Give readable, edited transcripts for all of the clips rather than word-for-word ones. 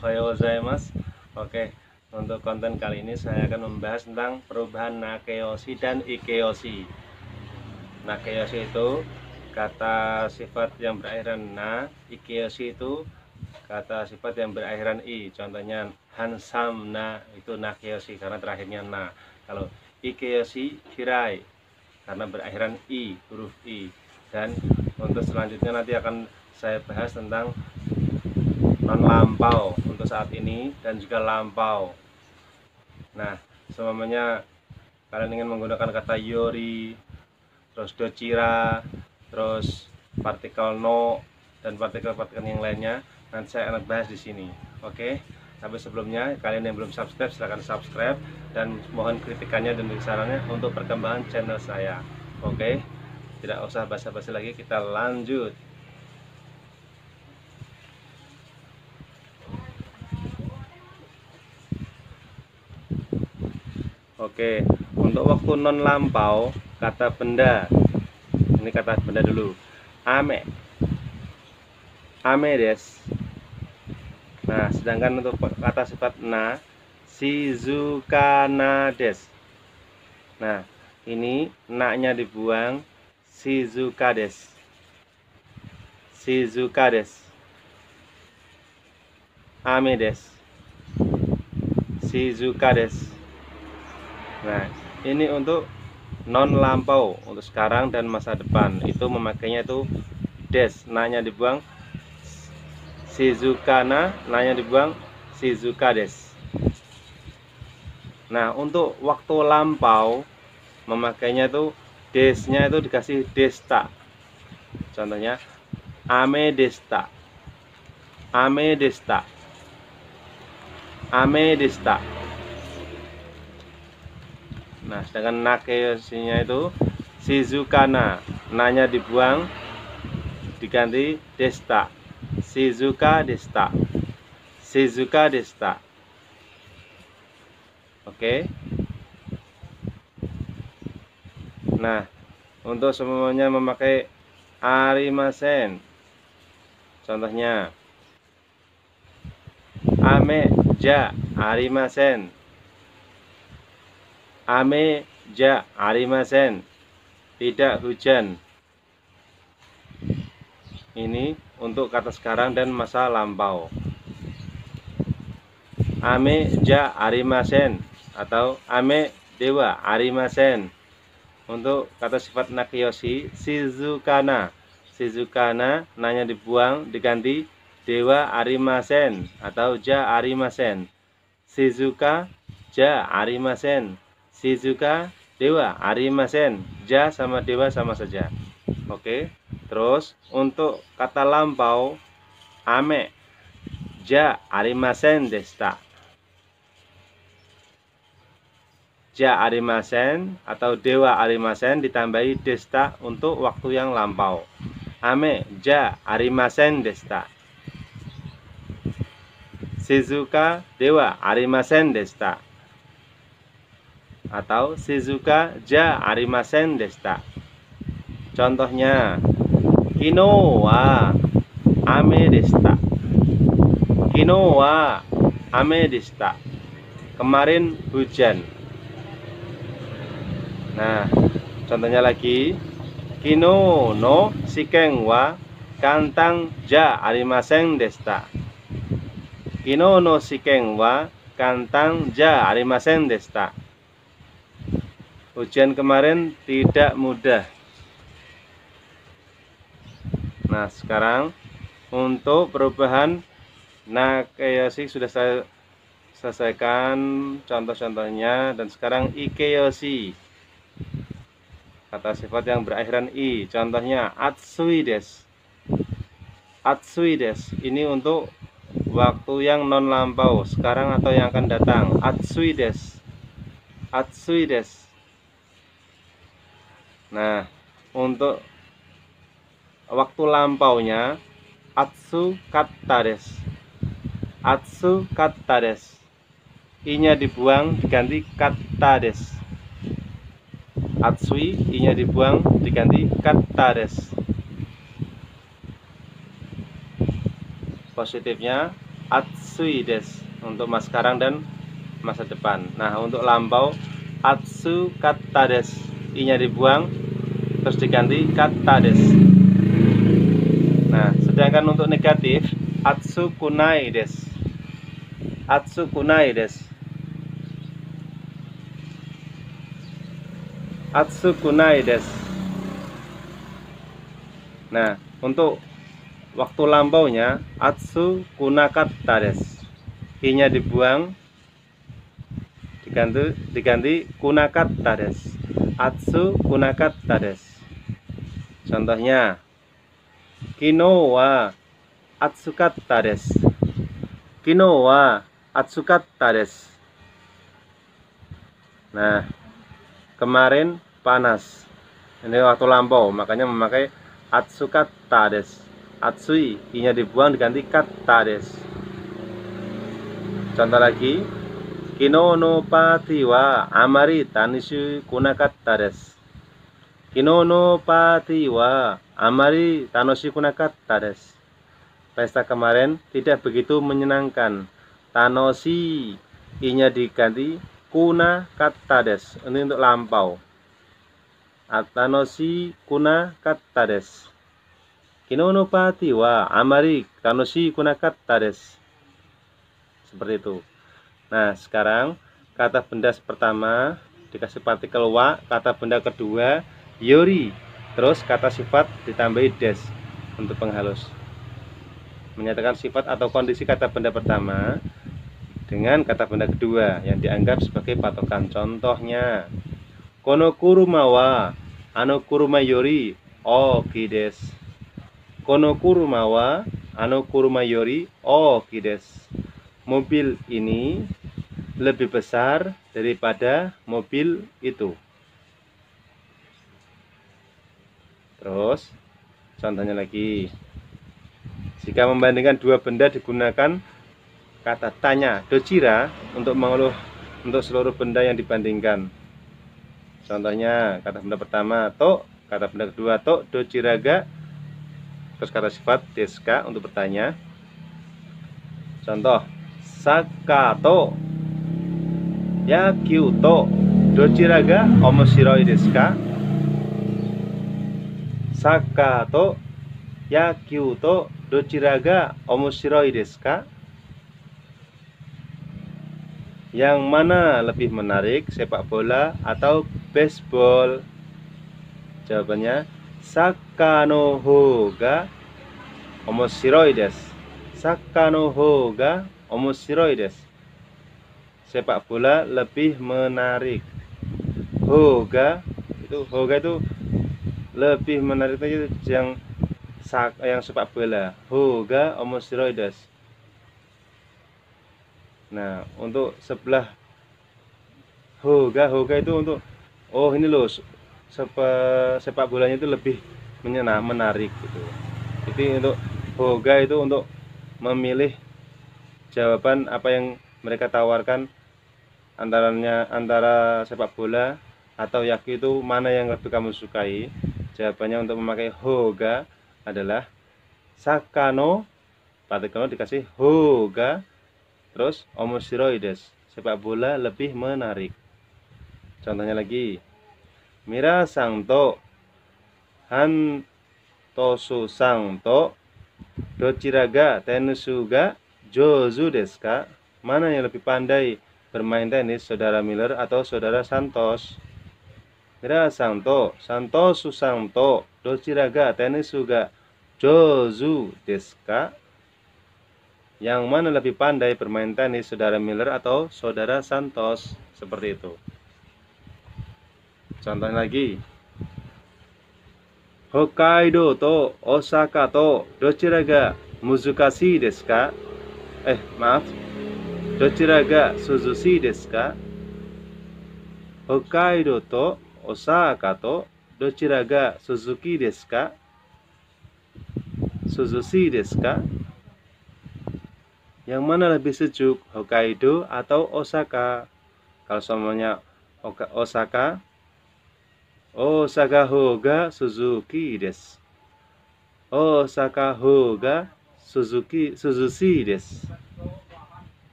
Ohayo gozaimasu. Oke, untuk konten kali ini saya akan membahas tentang perubahan nakeyoshi dan ikeyoshi. Nakeyoshi itu kata sifat yang berakhiran na, ikeyoshi itu kata sifat yang berakhiran i. Contohnya handsome na, itu nakeyoshi karena terakhirnya na. Kalau ikeyoshi hirai karena berakhiran i, huruf i. Dan untuk selanjutnya nanti akan saya bahas tentang non lampau untuk saat ini dan juga lampau. Nah, semuanya kalian ingin menggunakan kata yori, terus dochira, terus partikel no dan partikel-partikel yang lainnya, nanti saya akan bahas di sini. Oke. Tapi sebelumnya kalian yang belum subscribe silahkan subscribe dan mohon kritikannya dan sarannya untuk perkembangan channel saya. Oke. Tidak usah basa-basi lagi, kita lanjut. Oke, untuk waktu non lampau, kata benda. Ini kata benda dulu. Ame. Ame des. Nah, sedangkan untuk kata sifat na, shizuka na des. Nah, ini na-nya dibuang, shizuka des. Shizuka des. Ame des. Shizuka des. Nah, ini untuk non lampau, untuk sekarang dan masa depan. Itu memakainya itu des, na-nya dibuang, shizuka na-nya dibuang, shizuka des. Nah, untuk waktu lampau memakainya itu des-nya itu dikasih desta. Contohnya ame desta. Ame desta. Ame desta. Nah, sedangkan nakeyoshinya itu shizuka na-nya dibuang diganti desta. Shizuka desta. Shizuka desta. Oke. Nah, untuk semuanya memakai arimasen. Contohnya ame ja arimasen. Ame ja arimasen. Tidak hujan. Ini untuk kata sekarang dan masa lampau. Ame ja arimasen atau ame dewa arimasen. Untuk kata sifat nakeyoshi, shizuka na. Shizuka na-nya dibuang diganti dewa arimasen atau ja arimasen. Shizuka ja arimasen. Shizuka dewa arimasen. Ja sama dewa sama saja. Oke. Terus untuk kata lampau, ame ja arimasen desta. Ja arimasen atau dewa arimasen ditambahi desta untuk waktu yang lampau. Ame ja arimasen desta. Shizuka dewa arimasen desta. Atau shizuka ja arimasen desta. Contohnya kino wa ame desta. Kino wa ame desta. Kemarin hujan. Nah, contohnya lagi kino no shiken wa kantang ja arimasen desta. Kino no shiken wa kantang ja arimasen desta. Ujian kemarin tidak mudah. Nah, sekarang untuk perubahan nakeyoshi sudah saya selesaikan contoh-contohnya, dan sekarang ikeyoshi. Kata sifat yang berakhiran i. Contohnya atsui des. Atsui des. Ini untuk waktu yang non lampau, sekarang atau yang akan datang. Atsui des. Atsui des. Nah, untuk waktu lampaunya atsu katta des. Atsu katta des. I-nya dibuang diganti katta des. Atsui, i-nya dibuang diganti katta des. Positifnya atsui desu untuk masa sekarang dan masa depan. Nah, untuk lampau atsukatta desu, i-nya dibuang terus diganti katta desu. Nah, sedangkan untuk negatif atsukunai desu. Atsukunai desu. Atsukunai desu. Nah, untuk waktu lampaunya atsukunakatta desu. I-nya dibuang diganti kunakatta desu. Atsukunakatta desu. Contohnya, kino wa atsukatta desu. Kino wa atsukatta desu. Nah, kemarin panas. Ini waktu lampau, makanya memakai atsukatta desu. Atsui, i-nya dibuang diganti katta desu. Contoh lagi, kino no party wa amari tanishu kunakatta desu. Kino no party wa amari tanoshiku kunakatta desu. Pesta kemarin tidak begitu menyenangkan. Tanoshi, i-nya diganti kunakatta desu. Ini untuk lampau. Tanoshi kunakatta desu. Kino no party wa amari tanoshi kunakatta desu. Seperti itu. Nah, sekarang kata benda pertama dikasih partikel wa, kata benda kedua yori, terus kata sifat ditambahi des untuk penghalus. Menyatakan sifat atau kondisi kata benda pertama dengan kata benda kedua yang dianggap sebagai patokan. Contohnya, kono kuruma wa ano kuruma yori oki desu. Kono kuruma wa ano kuruma yori oki desu. Mobil ini lebih besar daripada mobil itu. Terus contohnya lagi, jika membandingkan dua benda digunakan kata tanya dochira untuk mengeluh untuk seluruh benda yang dibandingkan. Contohnya, kata benda pertama to, kata benda kedua to dochira ga, terus kata sifat deska untuk bertanya. Contoh, saka to yakyū to dochira ga omoshiroi desu ka? Saka to yakyū to dochira ga omoshiroi desu ka? Yang mana lebih menarik, sepak bola atau baseball? Jawabannya saka no hou ga omoshiroi desu. Saka no hou ga omoshiroi desu. Sepak bola lebih menarik. Hoga itu lebih menarik itu yang sepak bola. Hoga omoshiroi desu. Nah, untuk sebelah hoga itu untuk ini loh, sepak bolanya itu lebih menarik gitu. Jadi untuk hoga itu untuk memilih jawaban apa yang mereka tawarkan antara sepak bola atau yaki itu mana yang lebih kamu sukai. Jawabannya untuk memakai hoga adalah sakano, partikel dikasih hoga, terus omoshiroi desu, sepak bola lebih menarik. Contohnya lagi, mirasan to hantosu san to dochira ga tennisu ga jouzu desu ka? Mana yang lebih pandai bermain tenis, saudara Miller atau saudara Santos? Mirasan to santosu san to dochira ga tennisu ga jouzu desu ka? Yang mana lebih pandai bermain tenis, saudara Miller atau saudara Santos? Seperti itu. Contohnya lagi, Hokkaido to Osaka to dochira ga muzukashii desu ka? Dochira ga suzushii desu ka? Hokkaido to Osaka to dochira ga suzuki desu ka? Suzushii desu ka? Yang mana lebih sejuk, Hokkaido atau Osaka? Kalau semuanya Osaka, Osaka hoga suzuki desu. Osaka hoga suzushii desu.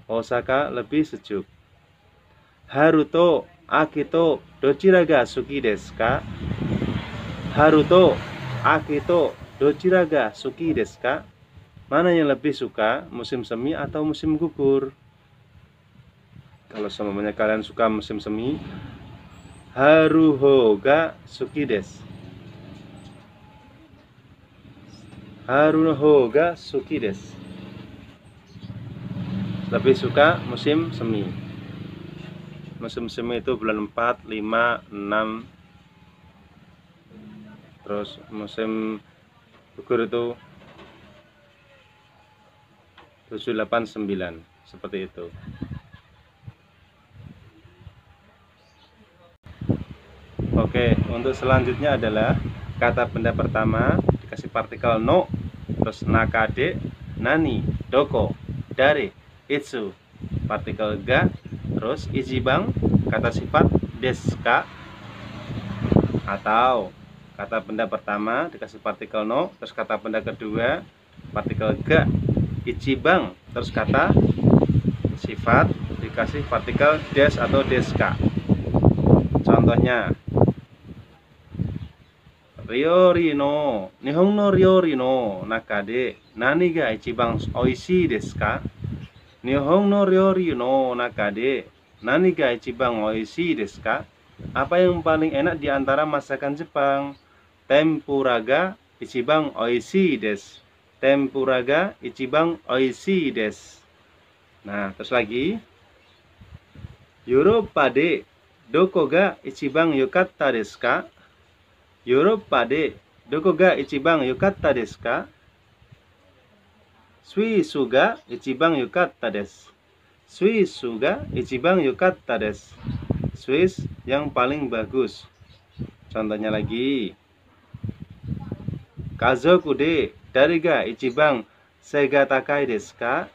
Osaka lebih sejuk. Haruto Akito dochira ga suki desu ka? Haruto Akito dochira ga suki desu ka? Mana yang lebih suka, musim semi atau musim gugur? Kalau semuanya kalian suka musim semi, Haruho ga suki desu. Haruho ga suki desu. Lebih suka musim semi. Musim semi itu bulan 4, 5, 6. Terus musim gugur itu 7, 8, 9. Seperti itu. Oke, untuk selanjutnya adalah kata benda pertama dikasih partikel no, terus nakade, nani, doko, dare, itsu, partikel ga, terus ichibang, kata sifat desu ka, atau kata benda pertama dikasih partikel no, terus kata benda kedua partikel ga, ichibang, terus kata sifat dikasih partikel des atau deska. Contohnya, ryori no Nihon no ryori no naka de nani ga ichibang oishii desu ka? Nihon no ryori no naka de nani ga ichibang oishii desu ka? Apa yang paling enak di antara masakan Jepang? Tempura ga ichibang oishii desu. Tempura ga ichibang oishii desu. Nah, terus lagi, Yoruba de doko ga ichibang yokatta desu ka? Yoruba de doko ga ichibang yokatta desu ka? Suisu ga ichibang yokatta desu. Suisu ga ichibang yokatta desu. Swiss yang paling bagus. Contohnya lagi, Kazoku de dari ga ichibang seiga takai desu ka?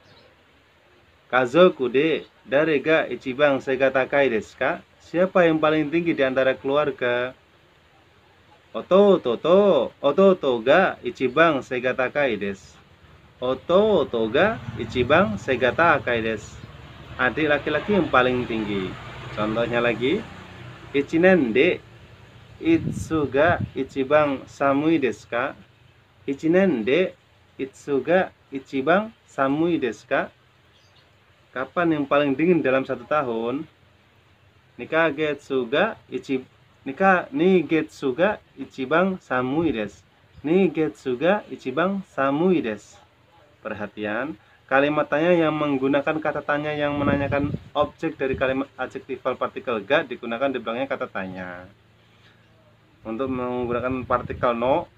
Kazoku de dari ga ichibang seiga takai desu ka? Siapa yang paling tinggi di antara keluarga? Ototo ga ichibang seiga takai desu. Ototo ga ichibang seiga takai desu. Adik laki-laki yang paling tinggi. Contohnya lagi, ichinen de itsu ga ichibang samui desu ka? Ichinen de itsu ga ichibang samui desu ka? Kapan yang paling dingin dalam 1 tahun? Nigetsu ga ichibang samui desu. Nigetsu ga ichibang samui desu. Perhatian, kalimat tanya yang menggunakan kata tanya yang menanyakan objek dari kalimat adjektival partikel ga digunakan di belakangnya kata tanya. Untuk menggunakan partikel no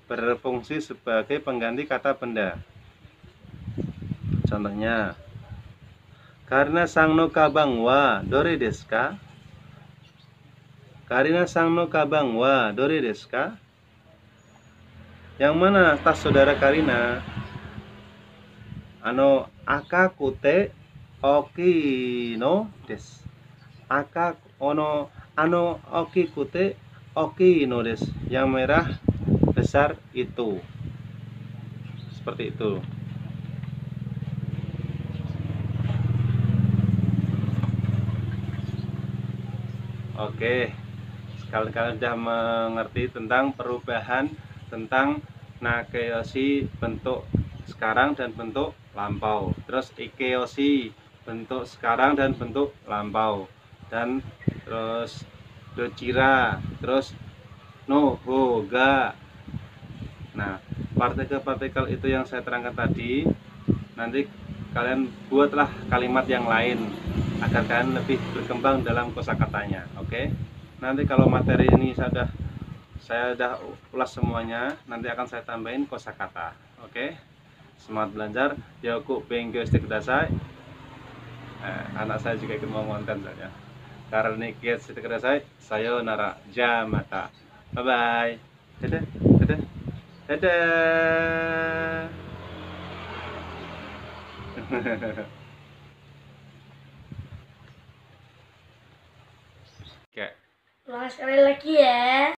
berfungsi sebagai pengganti kata benda. Contohnya, Karina sang no kabang wa dore desu ka? Karina sang no kabang wa dore desu ka? Yang mana tas saudara Karina? Akaku te oki no desu. Okiku te oki no desu. Yang merah besar itu. Seperti itu. Oke, kalian sudah mengerti tentang perubahan tentang nakeyoshi bentuk sekarang dan bentuk lampau. Terus ikeyoshi bentuk sekarang dan bentuk lampau. Dan terus dochira, terus no, ho, ga. Nah, partikel-partikel itu yang saya terangkan tadi, nanti kalian buatlah kalimat yang lain agar kalian lebih berkembang dalam kosakatanya. Oke. Nanti kalau materi ini saya sudah ulas semuanya, nanti akan saya tambahin kosakata. Oke. Semangat belajar. Yoku benkyou shite kudasai. Anak saya juga ikut mau konten saja. Karena niket shite kudasai. Sayonara. Ja mata. Bye bye. Dadah. Dadah. Dadah. Oke. Ulang sekali lagi ya.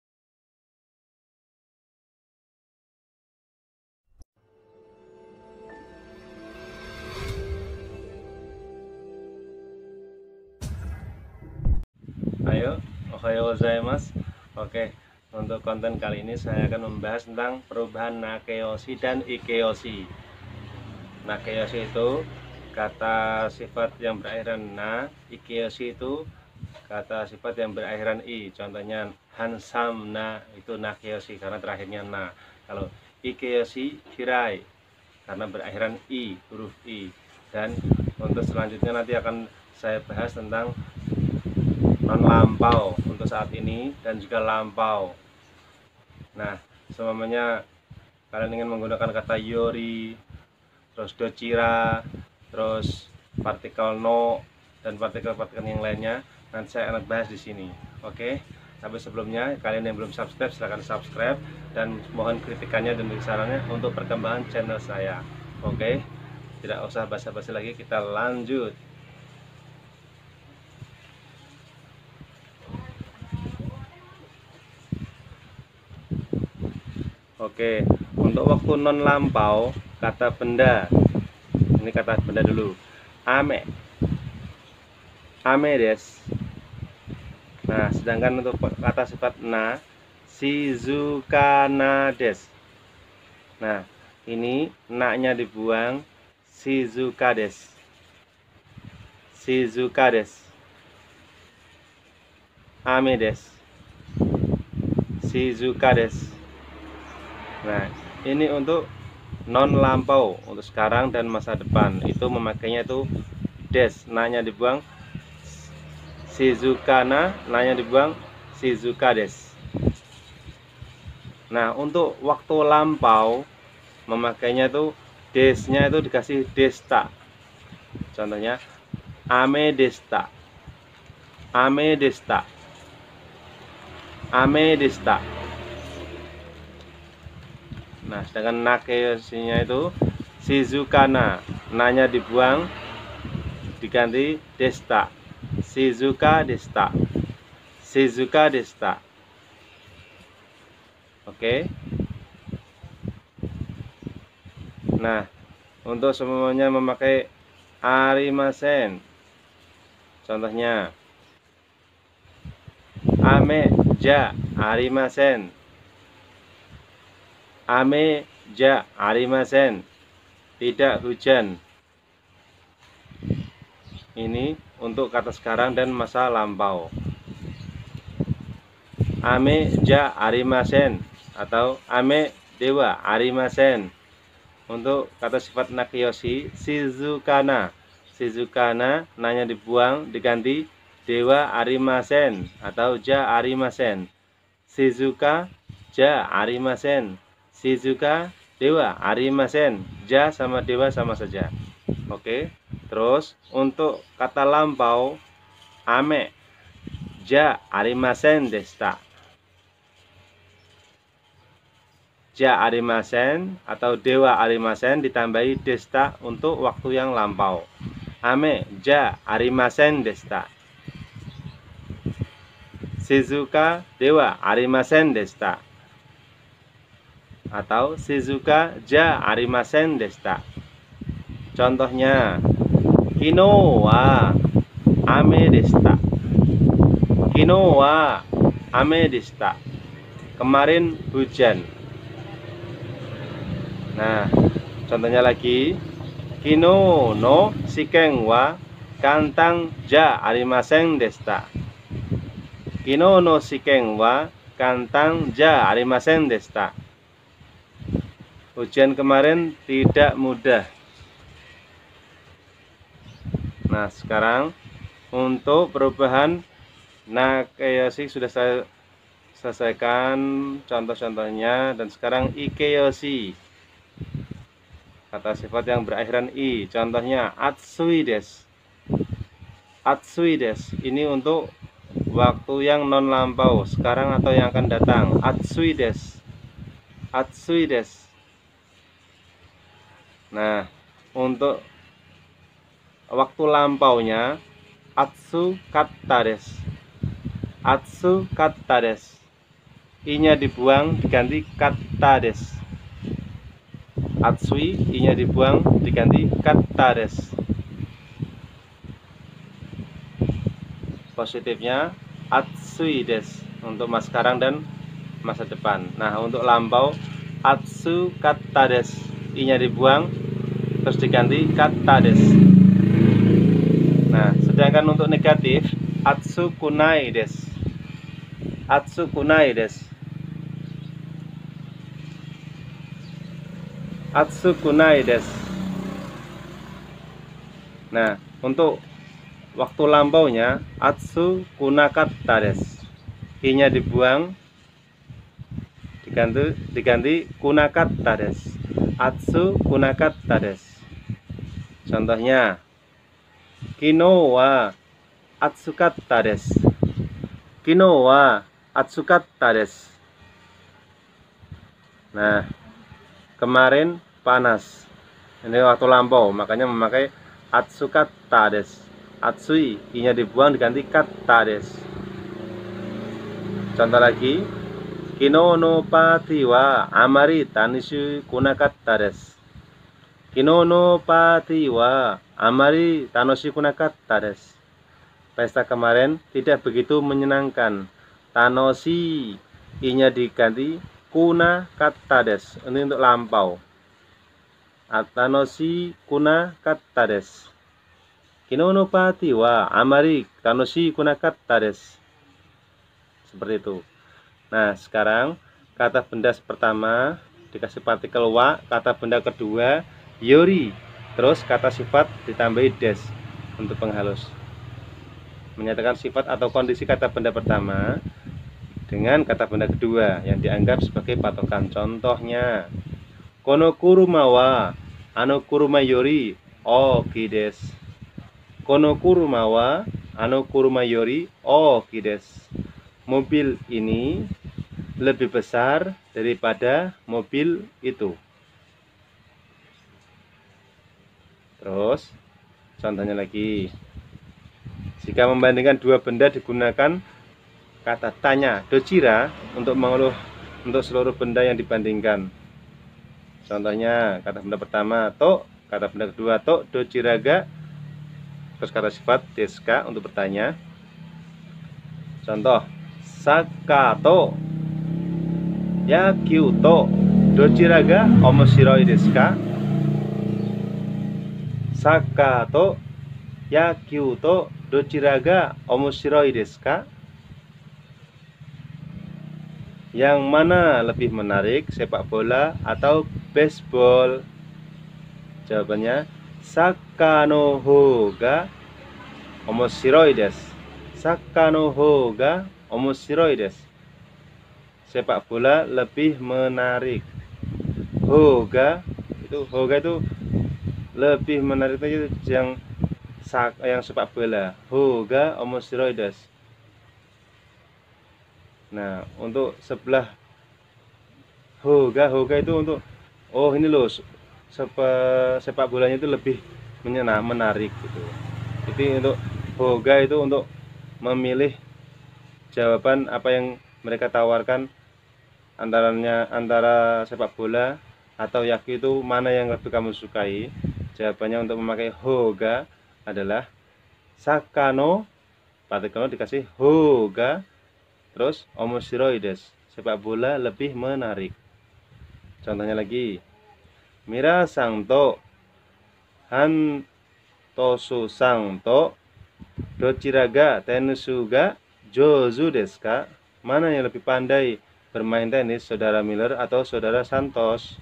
Ohayo gozaimasu. Oke, untuk konten kali ini saya akan membahas tentang perubahan nakeyoshi dan ikeyoshi. Nakeyoshi itu kata sifat yang berakhiran na, ikeyoshi itu kata sifat yang berakhiran i. Contohnya handsome na itu nakeyoshi karena terakhirnya na. Kalau ikeyoshi hirai karena berakhiran i, huruf i. Dan untuk selanjutnya nanti akan saya bahas tentang non lampau untuk saat ini dan juga lampau. Nah, semuanya kalian ingin menggunakan kata yori, terus dochira, terus partikel no dan partikel-partikel yang lainnya, nanti saya akan bahas di sini. Oke. Tapi sebelumnya kalian yang belum subscribe silahkan subscribe dan mohon kritikannya dan sarannya untuk perkembangan channel saya. Oke. Tidak usah basa-basi lagi, kita lanjut. Oke, untuk waktu non lampau kata benda. Ini kata benda dulu. Ame. Ame des. Nah, sedangkan untuk kata sifat na, shizuka na des. Nah, ini na-nya dibuang, shizuka des. Shizuka des. Ame des. Shizuka des. Nah, ini untuk non lampau untuk sekarang dan masa depan. Itu memakainya itu des, na-nya dibuang, shizuka na-nya dibuang, shizuka des. Nah, untuk waktu lampau memakainya itu des-nya itu dikasih desta. Contohnya ame desta. Ame desta. Ame desta. Nah, sedangkan nakeyoshinya itu shizuka na-nya dibuang diganti desta. Shizuka desta. Shizuka desta. Oke. Nah, untuk semuanya memakai arimasen. Contohnya ame ja arimasen. Ame ja arimasen. Tidak hujan. Ini untuk kata sekarang dan masa lampau. Ame ja arimasen atau ame dewa arimasen. Untuk kata sifat nakeyoshi, shizuka na. Shizuka na-nya dibuang diganti dewa arimasen atau ja arimasen. Shizuka ja arimasen. Shizuka dewa arimasen. Ja sama dewa sama saja. Oke. Terus untuk kata lampau, ame ja arimasen desta. Ja arimasen atau dewa arimasen ditambahi desta untuk waktu yang lampau. Ame ja arimasen desta. Shizuka dewa arimasen desta. Atau shizuka ja arimasen desta. Contohnya kino wa ame desta. Kino wa ame desta. Kemarin hujan. Nah, contohnya lagi kino no shiken wa kantang ja arimasen desta. Kino no shiken wa kantang ja arimasen desta. Ujian kemarin tidak mudah. Nah, sekarang untuk perubahan nakeyoshi sudah saya selesaikan contoh-contohnya, dan sekarang ikeyoshi. Kata sifat yang berakhiran i. Contohnya atsui des. Atsui des. Ini untuk waktu yang non lampau, sekarang atau yang akan datang. Atsui des. Atsui des. Nah, untuk waktu lampaunya atsu katta des. Atsu katta des. I-nya dibuang diganti katta des. Atsui, i-nya dibuang diganti katta des. Positifnya atsui desu untuk masa sekarang dan masa depan. Nah, untuk lampau atsu katta desu, i-nya dibuang terus diganti katta desu. Nah, sedangkan untuk negatif atsu kunai desu. Atsu kunai desu. Atsu kunai desu. Nah, untuk waktu lampaunya atsu kunakatta desu. I-nya dibuang diganti kunakatta desu. Atsu kunakatta desu. Contohnya kino wa atsukatta desu. Kino wa atsukatta desu. Nah, kemarin panas. Ini waktu lampau, makanya memakai atsukatta desu. Atsui, i-nya dibuang diganti katta desu. Contoh lagi, kino no party wa amari tanishu kunakatta desu. Kino no party wa amari tanoshu kunakatta desu. Pesta kemarin tidak begitu menyenangkan. Tanoshi, i-nya diganti kunakatta desu. Ini untuk lampau. Tanoshi kunakatta desu. Kino no party wa amari tanoshi kunakatta desu. Seperti itu. Nah, sekarang kata benda pertama dikasih partikel wa, kata benda kedua yori, terus kata sifat ditambahi des untuk penghalus. Menyatakan sifat atau kondisi kata benda pertama dengan kata benda kedua yang dianggap sebagai patokan. Contohnya, kono kuruma wa ano kuruma yori oki desu. Kono kuruma wa ano kuruma yori oki desu. Mobil ini lebih besar daripada mobil itu. Terus contohnya lagi, jika membandingkan dua benda digunakan kata tanya dochira untuk mengeluh untuk seluruh benda yang dibandingkan. Contohnya kata benda pertama to, kata benda kedua to dochira ga, terus kata sifat deska untuk bertanya. Contoh, saka to yakyū to dochira ga omoshiroi desu ka? Saka to yakyū to dochira ga omoshiroi desu ka? Yang mana lebih menarik, sepak bola atau baseball? Jawabannya saka no hou ga omoshiroi desu. Saka no hou ga omoshiroi desu. Sepak bola lebih menarik. Hoga itu lebih menarik itu yang sepak bola. Hoga omoshiroi desu. Nah, untuk sebelah hoga itu untuk ini loh, sepak bolanya itu lebih menarik gitu. Jadi untuk hoga itu untuk memilih jawaban apa yang mereka tawarkan antara sepak bola atau yaki itu mana yang lebih kamu sukai. Jawabannya untuk memakai hoga adalah sakano, partikel dikasih hoga, terus omoshiroi desu, sepak bola lebih menarik. Contohnya lagi, Mirasan to Hantosu san to dochira ga tennisu ga jouzu desu ka? Mana yang lebih pandai bermain tenis, saudara Miller atau saudara Santos?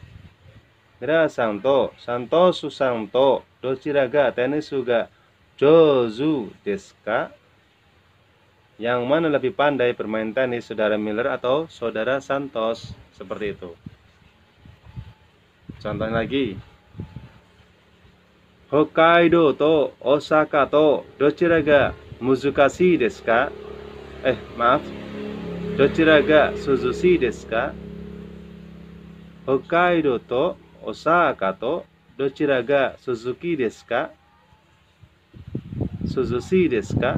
Mirasan to Santosu san to dochira ga tennisu ga jouzu desu ka? Yang mana lebih pandai bermain tenis, saudara Miller atau saudara Santos? Seperti itu. Contohnya lagi, Hokkaido to Osaka to dochira ga muzukashii desu ka? Dochira ga suzushii desu ka? Hokkaido to Osaka to dochira ga suzuki desu ka? Suzushii desu ka?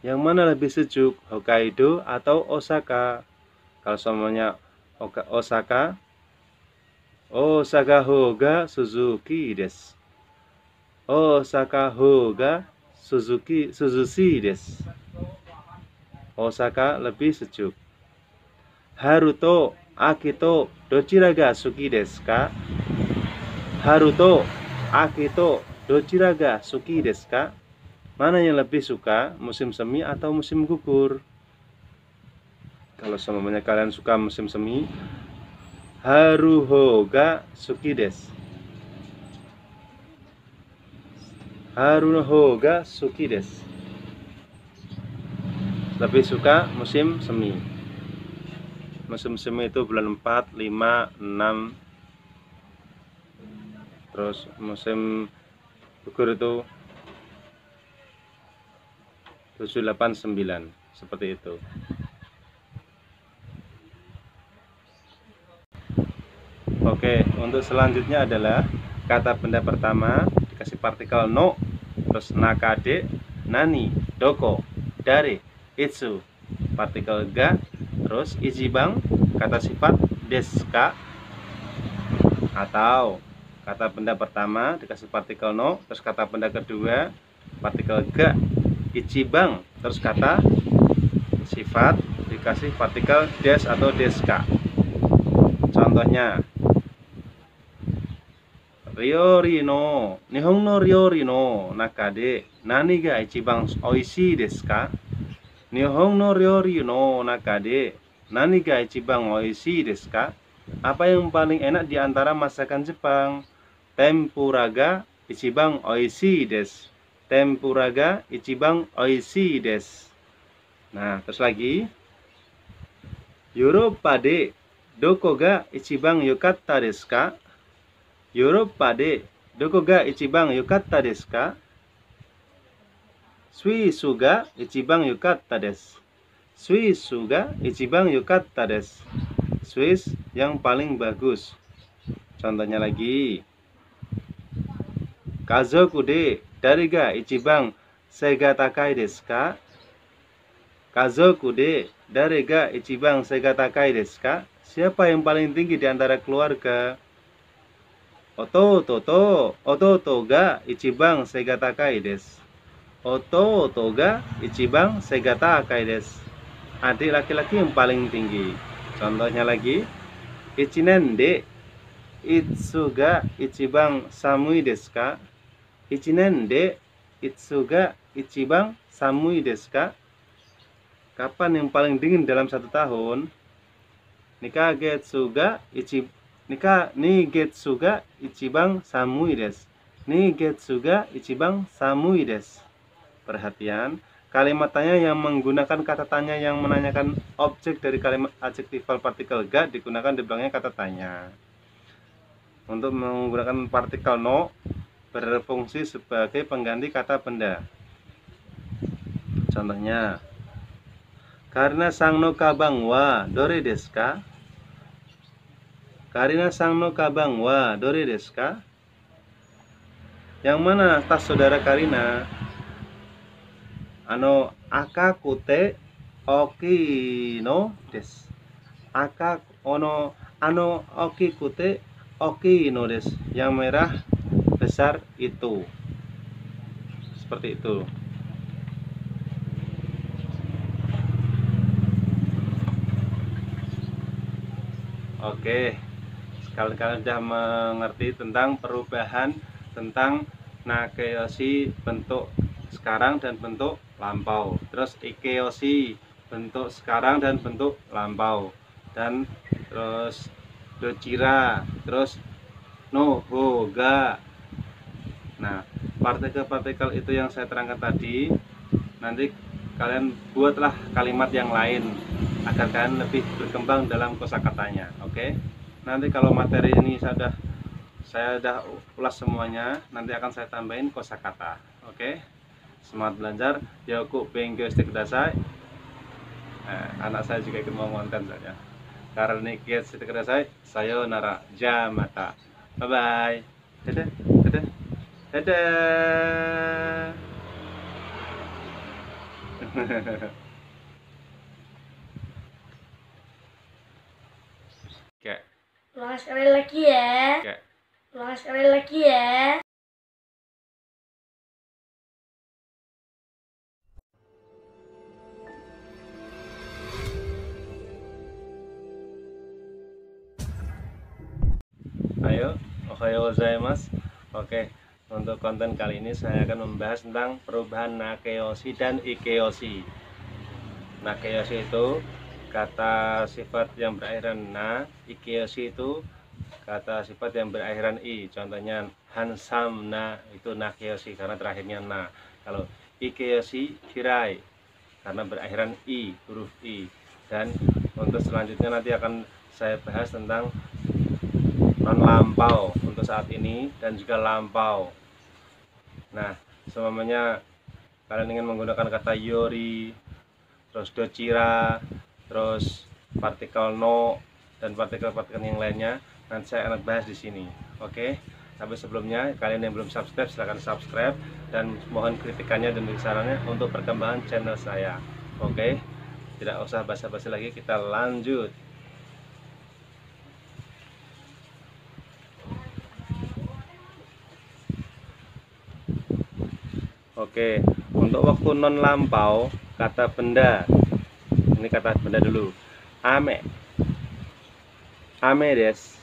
Yang mana lebih sejuk, Hokkaido atau Osaka? Kalau semuanya Osaka, Osaka hoga Suzuki desu. Osaka hoga Suzushi desu. Osaka lebih sejuk. Haruto Akito dochira ga suki desu ka? Haruto Akito dochira ga suki desu ka? Mana yang lebih suka, musim semi atau musim gugur? Kalau semuanya kalian suka musim semi, Haruho ga suki desu. Haruho ga suki desu. Lebih suka musim semi. Musim semi itu bulan 4, 5, 6. Terus musim gugur itu 7, 8, 9. Seperti itu. Oke, untuk selanjutnya adalah kata benda pertama dikasih partikel no, terus nakade, nani, doko, dare, itsu, partikel ga, terus ichibang, kata sifat desu ka, atau kata benda pertama dikasih partikel no, terus kata benda kedua partikel ga, ichibang, terus kata sifat dikasih partikel des atau deska. Contohnya, ryori no Nihon no ryori no naka de nani ga ichibang oishii desu ka? Nihon no ryori no naka de nani ga ichibang oishii desu ka? Apa yang paling enak di antara masakan Jepang? Tempura ga ichibang oishii desu. Tempura ga ichibang oishii desu. Nah, terus lagi, Yoruba de doko ga ichibang yokatta desu ka? Yoruba de doko ga ichibang yokatta desu ka? Suisu ga ichibang yokatta desu. Suisu ga ichibang yokatta desu. Swiss yang paling bagus. Contohnya lagi, Kazoku de dari ga ichibang seiga takai desu ka? Kazoku de dari ga ichibang seiga takai desu ka? Siapa yang paling tinggi di antara keluarga? Ototo ga ichibang seiga takai desu. Ototo ga ichibang seiga takai desu. Adik laki-laki yang paling tinggi. Contohnya lagi, ichinen de itsu ga ichibang samui desu ka? Ichinen de itsu ga ichibang samui desu ka? Kapan yang paling dingin dalam 1 tahun? Nigetsu ga ichibang samui desu. Nigetsu ga ichibang samui desu. Perhatian, kalimat tanya yang menggunakan kata tanya yang menanyakan objek dari kalimat adjektifal partikel ga digunakan di belakangnya kata tanya. Untuk menggunakan partikel no berfungsi sebagai pengganti kata benda. Contohnya, Karina sang no kabang wa dore desu ka? Karina sang no kabang wa dore desu ka? Yang mana tas saudara Karina? Akaku te oki no desu. Okiku te oki no desu. Yang merah besar itu. Seperti itu. Oke, kalian sudah mengerti tentang perubahan tentang nakeyoshi bentuk sekarang dan bentuk lampau. Terus ikeyoshi bentuk sekarang dan bentuk lampau. Dan terus dochira, terus no, ho, ga. Nah, partikel-partikel itu yang saya terangkan tadi, nanti kalian buatlah kalimat yang lain agar kalian lebih berkembang dalam kosakatanya. Oke. Nanti kalau materi ini saya udah ulas semuanya, nanti akan saya tambahin kosakata. Oke. Semangat belajar. Yoku benkyou shite kudasai. Anak saya juga ikut mau konten saja. Karena kiat shite kudasai. Sayonara. Jamata. Bye bye. Dadah. Dadah. Dadah. Kayak. Ulang sekali lagi ya. Ulang sekali lagi ya. Ohayo gozaimasu. Oke, untuk konten kali ini saya akan membahas tentang perubahan nakeyoshi dan ikeyoshi. Nakeyoshi itu kata sifat yang berakhiran na, ikeyoshi itu kata sifat yang berakhiran i. Contohnya handsome na, itu nakeyoshi karena terakhirnya na. Kalau ikeyoshi kirai karena berakhiran i, huruf i. Dan untuk selanjutnya nanti akan saya bahas tentang non lampau untuk saat ini dan juga lampau. Nah, semuanya kalian ingin menggunakan kata yori, terus dochira, terus partikel no dan partikel-partikel yang lainnya, nanti saya akan bahas di sini. Oke. Tapi sebelumnya kalian yang belum subscribe silahkan subscribe dan mohon kritikannya dan sarannya untuk perkembangan channel saya. Oke. Tidak usah basa-basi lagi, kita lanjut. Oke, untuk waktu non lampau, kata benda. Ini kata benda dulu. Ame. Ame des.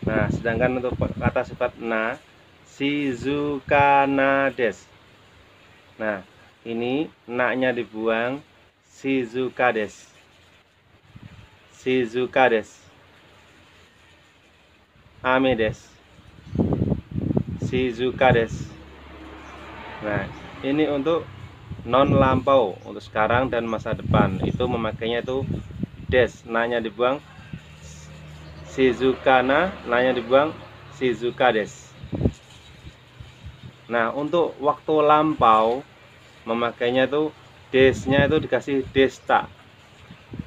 Nah, sedangkan untuk kata sifat na, shizuka na des. Nah, ini na-nya dibuang, shizuka des. Shizuka des. Ame des. Shizuka des. Nah, ini untuk non lampau, untuk sekarang dan masa depan. Itu memakainya itu des, na-nya dibuang, shizuka na-nya dibuang, shizuka des. Nah, untuk waktu lampau memakainya itu des-nya itu dikasih desta.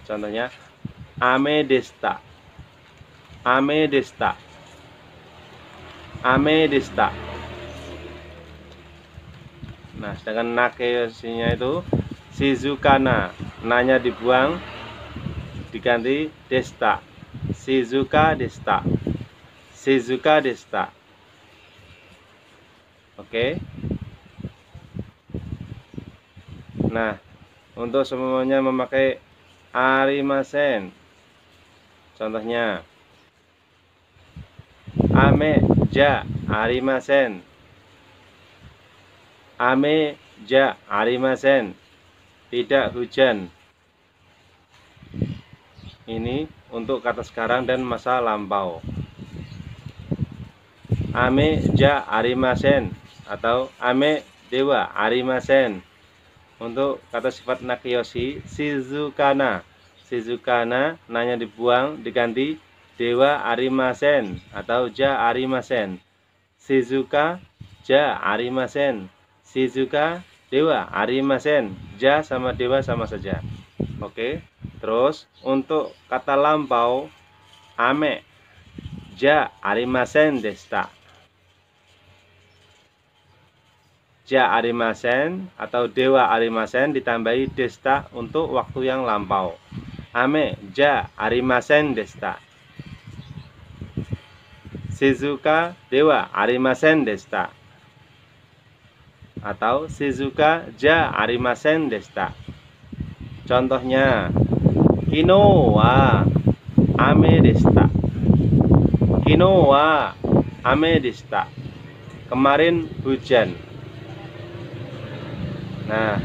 Contohnya ame desta. Ame desta. Ame desta. Nah, sedangkan nakeyoshi-nya itu shizuka na-nya dibuang diganti desta. Shizuka desta. Shizuka desta. Oke. Nah, untuk semuanya memakai arimasen. Contohnya ame ja arimasen. Ame ja arimasen. Tidak hujan. Ini untuk kata sekarang dan masa lampau. Ame ja arimasen atau ame dewa arimasen. Untuk kata sifat nakeyoshi, shizuka na. Shizuka na-nya dibuang diganti dewa arimasen atau ja arimasen. Shizuka ja arimasen. Shizuka dewa arimasen. Ja sama dewa sama saja. Oke. Terus untuk kata lampau, ame ja arimasen desta. Ja arimasen atau dewa arimasen ditambahi desta untuk waktu yang lampau. Ame ja arimasen desta. Shizuka dewa arimasen desta. Atau shizuka ja arimasen desta. Contohnya kino wa ame desta. Kino wa ame desta. Kemarin hujan. Nah,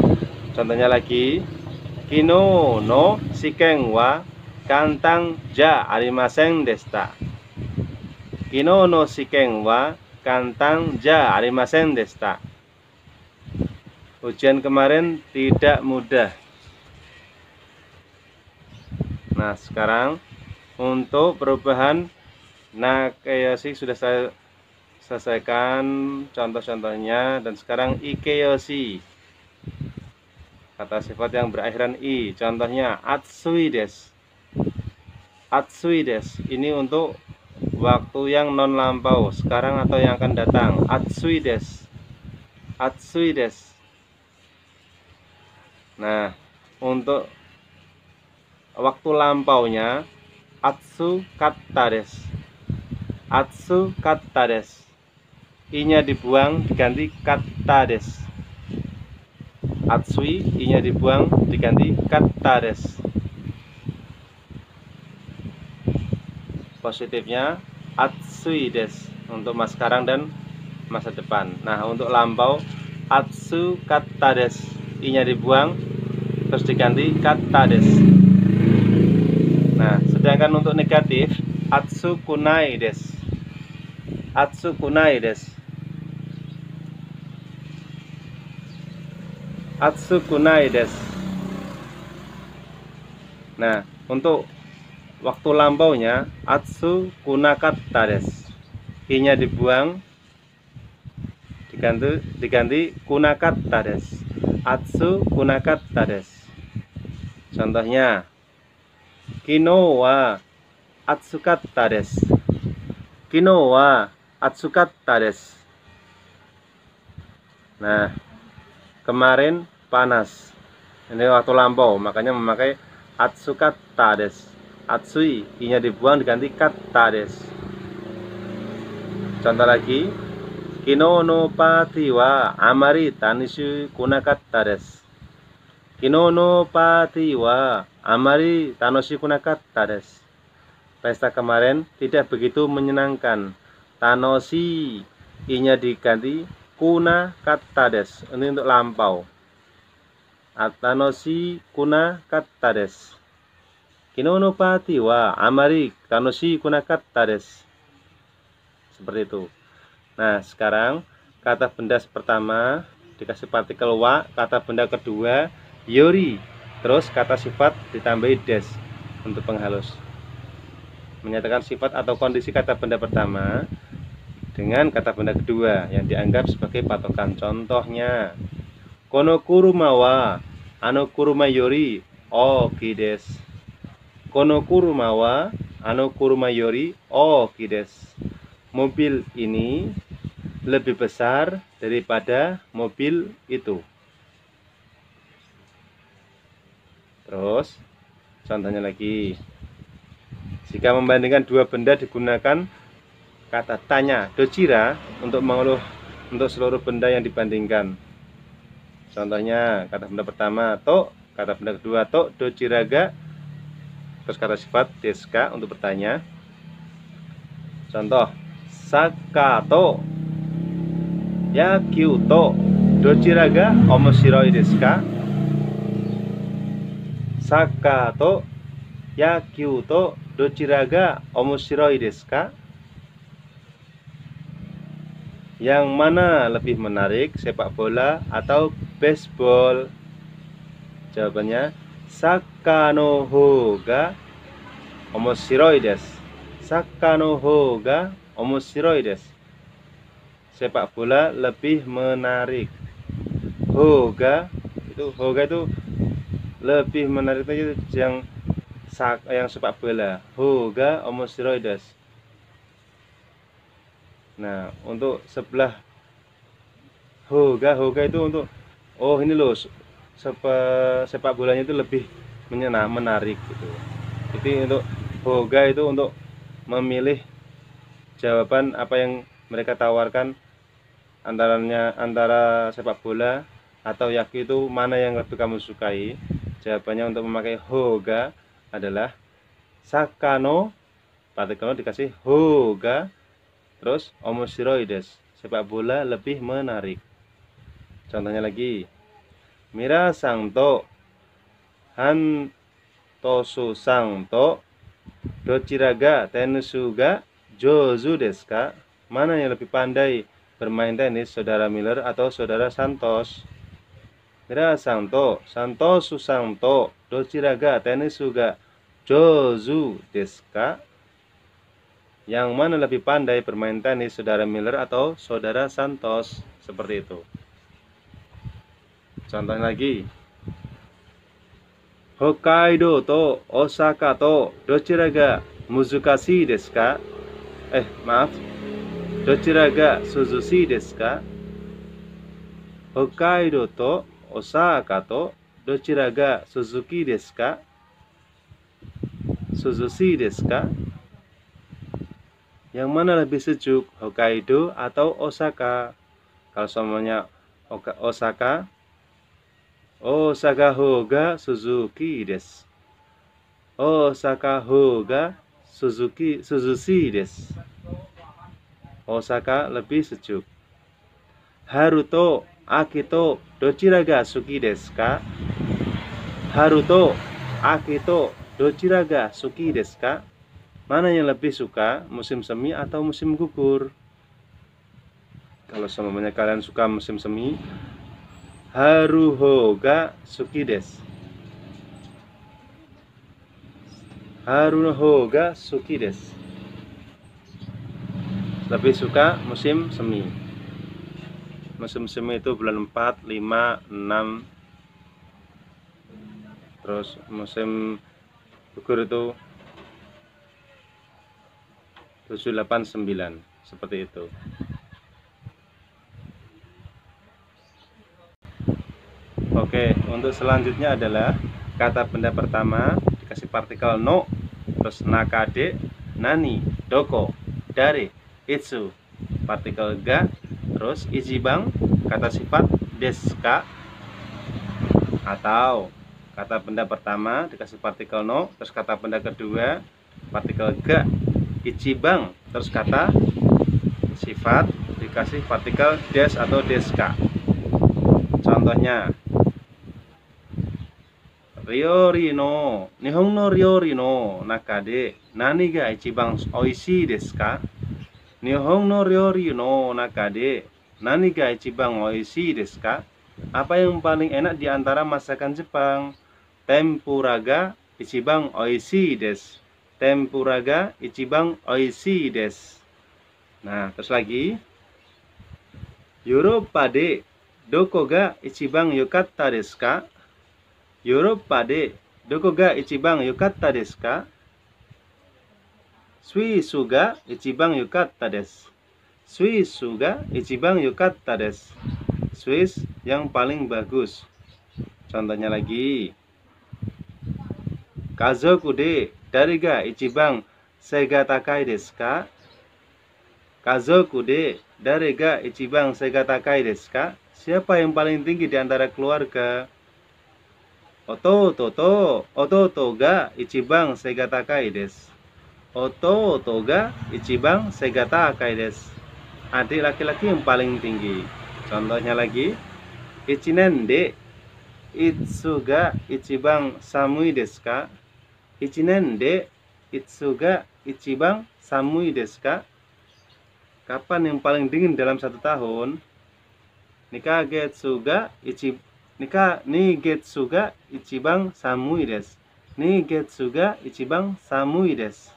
contohnya lagi kino no shiken wa kantang ja arimasen desta. Kino no shiken wa kantang ja arimasen desta. Ujian kemarin tidak mudah. Nah, sekarang untuk perubahan nakeyoshi sudah saya selesaikan contoh-contohnya, dan sekarang ikeyoshi. Kata sifat yang berakhiran i. Contohnya atsui des. Atsui des. Ini untuk waktu yang non lampau, sekarang atau yang akan datang. Atsui des. Atsui des. Nah, untuk waktu lampaunya atsu katta des. Atsu katta des. I-nya dibuang diganti katta des. Atsui, I-nya dibuang diganti katta des. Positifnya atsui desu untuk masa sekarang dan masa depan. Nah, untuk lampau atsu kata desu, i-nya dibuang terus diganti kata desu. Nah, sedangkan untuk negatif atsu kunai desu. Atsu kunai desu. Atsu kunai desu. Nah, untuk waktu lampaunya atsu kunakatta desu. I-nya dibuang diganti kunakatta desu. Atsu kunakatta desu. Contohnya kino wa atsukatta desu. Kino wa atsukatta desu. Nah, kemarin panas. Ini waktu lampau, makanya memakai atsukatta desu. Atsui, i-nya dibuang diganti katta desu. Contoh lagi, kino no party wa amari tanishu kunakatta desu. Kino no party wa amari tanoshiku kunakatta desu. Pesta kemarin tidak begitu menyenangkan. Tanoshi, i-nya diganti kunakatta desu. Ini untuk lampau. Tanoshi kunakatta desu. Kino no party wa amari tanoshi kunakatta desu. Seperti itu. Nah, sekarang kata benda pertama dikasih partikel wa, kata benda kedua yori, terus kata sifat ditambahi des untuk penghalus. Menyatakan sifat atau kondisi kata benda pertama dengan kata benda kedua yang dianggap sebagai patokan. Contohnya, kono kuruma wa ano kuruma yori oki desu. Kono kuruma wa ano kuruma yori oki desu. Mobil ini lebih besar daripada mobil itu. Terus contohnya lagi, jika membandingkan dua benda digunakan kata tanya dochira untuk mengeluh untuk seluruh benda yang dibandingkan. Contohnya kata benda pertama to, kata benda kedua to dochira ga, terus kata sifat deska untuk bertanya. Contoh, saka to yakyū to dochira ga omoshiroi desu ka? Saka to yakyū to dochira ga omoshiroi desu ka? Yang mana lebih menarik, sepak bola atau baseball? Jawabannya saka no hou ga omoshiroi desu. Saka no hou ga omoshiroi desu. Sepak bola lebih menarik. Hoga itu lebih menarik itu yang sepak bola. Hoga omoshiroi desu. Nah, untuk sebelah hoga itu untuk ini loh sepak bolanya itu lebih menarik gitu. Jadi untuk hoga itu untuk memilih jawaban apa yang mereka tawarkan antara sepak bola atau yaki itu mana yang lebih kamu sukai. Jawabannya untuk memakai hoga adalah sakano, partikel dikasih hoga, terus omoshiroi desu, sepak bola lebih menarik. Contohnya lagi, Mirasan to Hantosu san to dochira ga tennisu ga jouzu desu ka? Mana yang lebih pandai bermain tenis, saudara Miller atau saudara Santos? Mirasan to Santosu san to dochira ga tennisu ga jouzu desu ka? Yang mana lebih pandai bermain tenis, saudara Miller atau saudara Santos? Seperti itu. Contohnya lagi, Hokkaido to Osaka to dochira ga muzukashii desu ka? Dochira ga suzushii desu ka? Hokkaido to Osaka to dochira ga suzuki desu ka? Suzushii desu ka? Yang mana lebih sejuk, Hokkaido atau Osaka? Kalau semuanya Osaka, Osaka hoga suzuki desu. Osaka hoga suzushi desu. Osaka lebih sejuk. Haruto Akito dochira ga suki desu ka? Haruto Akito dochira ga suki desu ka? Mana yang lebih suka, musim semi atau musim gugur? Kalau semuanya kalian suka musim semi, Haruho ga suki desu. Haruho ga suki desu. Lebih suka musim semi. Musim semi itu bulan 4, 5, 6. Terus musim gugur itu 7, 8, 9. Seperti itu. Oke, untuk selanjutnya adalah kata benda pertama dikasih partikel no, terus nakade, nani, doko, dare, itsu, partikel ga, terus ichibang, kata sifat desu ka, atau kata benda pertama dikasih partikel no, terus kata benda kedua partikel ga, ichibang, terus kata sifat dikasih partikel des atau deska. Contohnya, ryori no Nihon no ryori no naka de nani ga ichiban oishii desu ka? Nihon no ryori no naka de nani ga ichiban oishii desu ka? Apa yang paling enak di antara masakan Jepang? Tempura ga ichiban oishii desu. Tempura ga ichiban oishii desu. Nah, terus lagi, Yoruba de doko ga ichiban yokatta desu ka? Yoruba de doko ga ichiban yokatta desu ka? Suisu ga ichiban yokatta desu. Suisu ga ichiban yokatta desu. Swiss yang paling bagus. Contohnya lagi, Kazoku de dari ga ichiban seiga takai desu ka? Kazoku de dari ga ichiban seiga takai desu ka? Siapa yang paling tinggi di antara keluarga? Ototo ga ichiban seiga takai desu. Ototo ga ichiban seiga takai desu. Adik laki-laki yang paling tinggi. Contohnya lagi, ichinen de itsu ga ichiban samui desu ka? Ichinen de itsu ga ichiban samui desu ka? Kapan yang paling dingin dalam 1 tahun? Nigetsu ga ichiban samui desu. Nigetsu ga ichiban samui desu.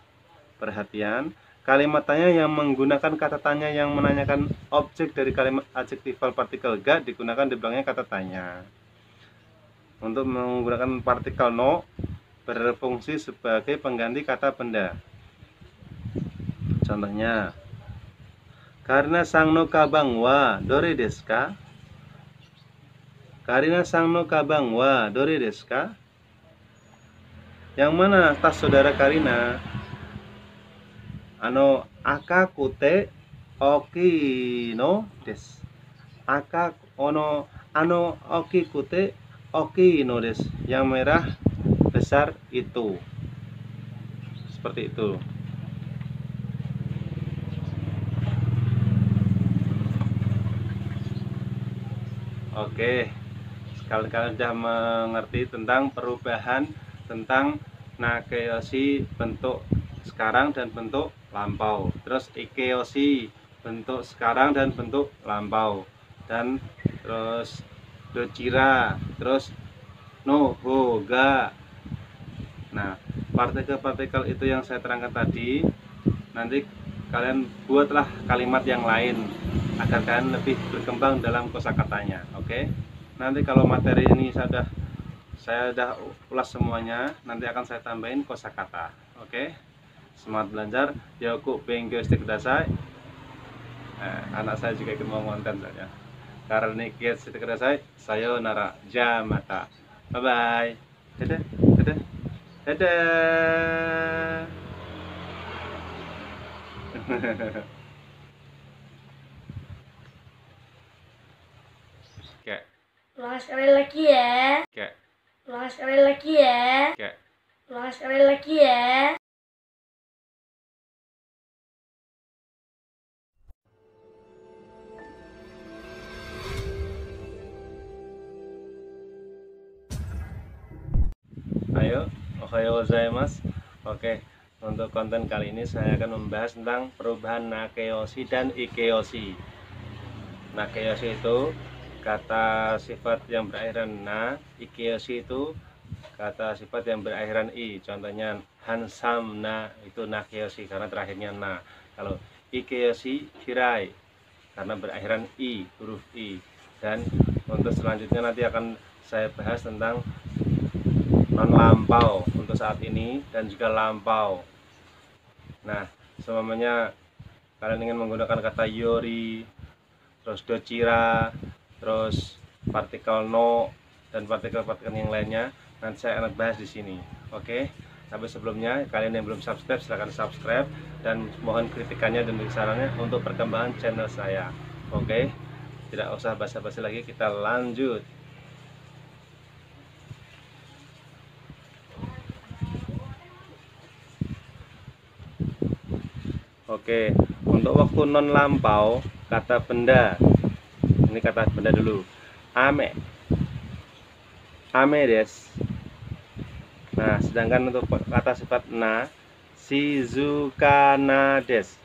Perhatian, kalimat tanya yang menggunakan kata tanya yang menanyakan objek dari kalimat adjektifal partikel ga digunakan di belakangnya kata tanya. Untuk menggunakan partikel no berfungsi sebagai pengganti kata benda. Contohnya, Karina sang no kabang wa dore desu ka? Karina sang no kabang wa dore desu ka? Yang mana tas saudara Karina? Akaku te oki no desu. Okiku te oki no desu. Yang merah besar itu. Seperti itu. Oke, kalian sudah mengerti tentang perubahan tentang nakeyoshi bentuk sekarang dan bentuk lampau. Terus ikeyoshi bentuk sekarang dan bentuk lampau. Dan terus dochira, terus no, ho, ga. Nah, partikel-partikel itu yang saya terangkan tadi, nanti kalian buatlah kalimat yang lain agar kalian lebih berkembang dalam kosakatanya. Oke. Nanti kalau materi ini saya sudah ulas semuanya, nanti akan saya tambahin kosakata. Oke. Semangat belajar. Yoku benkyou shite kudasai. Anak saya juga ikut mau konten saja. Karena niket shite kudasai. Sayonara. Ja mata. Bye bye. Dadah. Dadah. Dadah. Oke. Ulang sekali lagi ya. Oke. Ulang sekali lagi ya. Oke. Ulang sekali lagi ya. Ohayo gozaimasu. Oke, untuk konten kali ini saya akan membahas tentang perubahan nakeyoshi dan ikeyoshi. Nakeyoshi itu kata sifat yang berakhiran na, ikeyoshi itu kata sifat yang berakhiran i. Contohnya handsome na, itu nakeyoshi karena terakhirnya na. Kalau ikeyoshi hirai karena berakhiran i, huruf i. Dan untuk selanjutnya nanti akan saya bahas tentang non lampau untuk saat ini dan juga lampau. Nah, semuanya kalian ingin menggunakan kata yori, terus dochira, terus partikel no dan partikel-partikel yang lainnya, nanti saya akan bahas di sini. Oke. Tapi sebelumnya kalian yang belum subscribe silahkan subscribe dan mohon kritikannya dan sarannya untuk perkembangan channel saya. Oke. Tidak usah basa-basi lagi, kita lanjut. Oke, untuk waktu non lampau kata benda. Ini kata benda dulu. Ame. Ame des. Nah, sedangkan untuk kata sifat na, shizuka na des.